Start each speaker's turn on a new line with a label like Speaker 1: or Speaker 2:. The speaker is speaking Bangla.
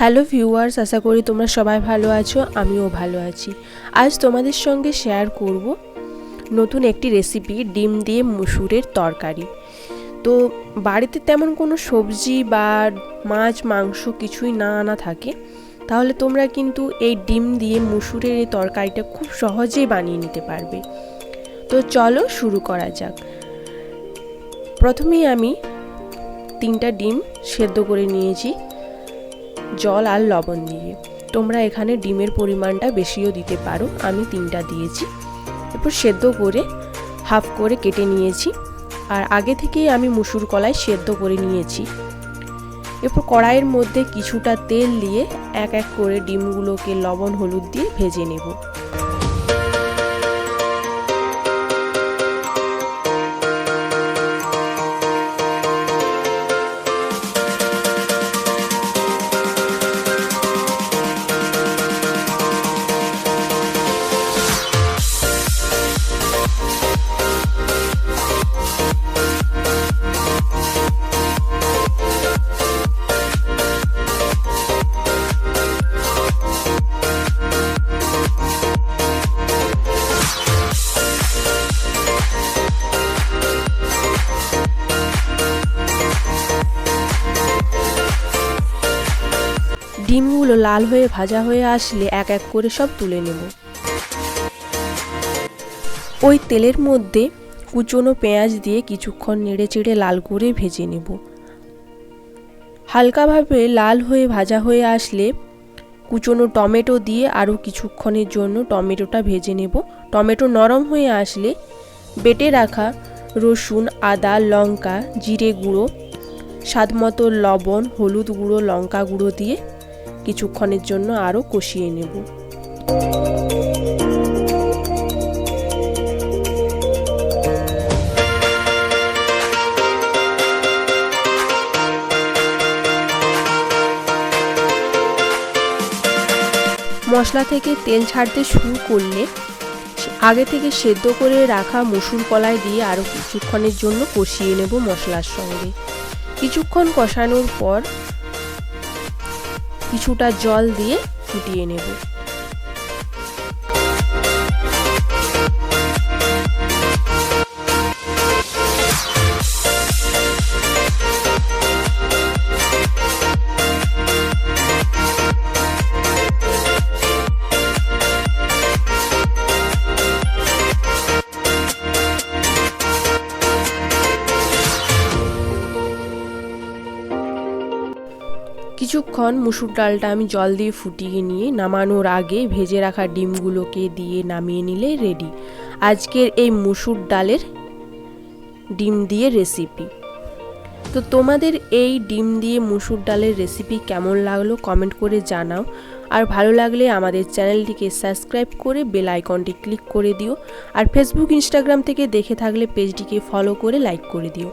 Speaker 1: হ্যালো ভিউয়ার্স, আশা করি তোমরা সবাই ভালো আছো। আমিও ভালো আছি। আজ তোমাদের সঙ্গে শেয়ার করব নতুন একটি রেসিপি, ডিম দিয়ে মুসুরের তরকারি। তো বাড়িতে তেমন কোনো সবজি বা মাছ মাংস কিছুই না আনা থাকে, তাহলে তোমরা কিন্তু এই ডিম দিয়ে মুসুরের এই তরকারিটা খুব সহজেই বানিয়ে নিতে পারবে। তো চলো শুরু করা যাক। প্রথমেই আমি 3টা ডিম সেদ্ধ করে নিয়েছি জল আর লবণ দিয়ে। তোমরা এখানে ডিমের পরিমাণটা বেশিও দিতে পারো, আমি 3টা দিয়েছি। এরপর সেদ্ধ করে হাফ করে কেটে নিয়েছি, আর আগে থেকেই আমি মুসুর কলাই সেদ্ধ করে নিয়েছি। এরপর কড়াইয়ের মধ্যে কিছুটা তেল দিয়ে এক এক করে ডিমগুলোকে লবণ হলুদ দিয়ে ভেজে নেব। ডিমগুলো লাল হয়ে ভাজা হয়ে আসলে এক এক করে সব তুলে নেব। ওই তেলের মধ্যে কুচনো পেঁয়াজ দিয়ে কিছুক্ষণ নেড়ে চেড়ে লাল করে ভেজে নেব। হালকাভাবে লাল হয়ে ভাজা হয়ে আসলে কুচনো টমেটো দিয়ে আরও কিছুক্ষণের জন্য টমেটোটা ভেজে নেব। টমেটো নরম হয়ে আসলে বেটে রাখা রসুন, আদা, লঙ্কা, জিরে গুঁড়ো, স্বাদমতো লবণ, হলুদ গুঁড়ো, লঙ্কা গুঁড়ো দিয়ে কিছুক্ষণের জন্য আরও কষিয়ে নেব। মশলা থেকে তেল ছাড়তে শুরু করলে আগে থেকে সেদ্ধ করে রাখা মুসুর কলাই দিয়ে আরও কিছুক্ষণের জন্য কষিয়ে নেব মশলার সঙ্গে। কিছুক্ষণ কষানোর পর কিছুটা জল দিয়ে ফুটিয়ে নেব। কিছুক্ষণ মুসুর ডালটা আমি জল দিয়ে ফুটিয়ে নিয়ে নামানোর আগে ভেজে রাখা ডিমগুলোকে দিয়ে নামিয়ে নিলে রেডি আজকের এই মুসুর ডালের ডিম দিয়ে রেসিপি। তো তোমাদের এই ডিম দিয়ে মুসুর ডালের রেসিপি কেমন লাগলো কমেন্ট করে জানাও, আর ভালো লাগলে আমাদের চ্যানেলটিকে সাবস্ক্রাইব করে বেল আইকনটি ক্লিক করে দিও, আর ফেসবুক ইনস্টাগ্রাম থেকে দেখে থাকলে পেজটিকে ফলো করে লাইক করে দিও।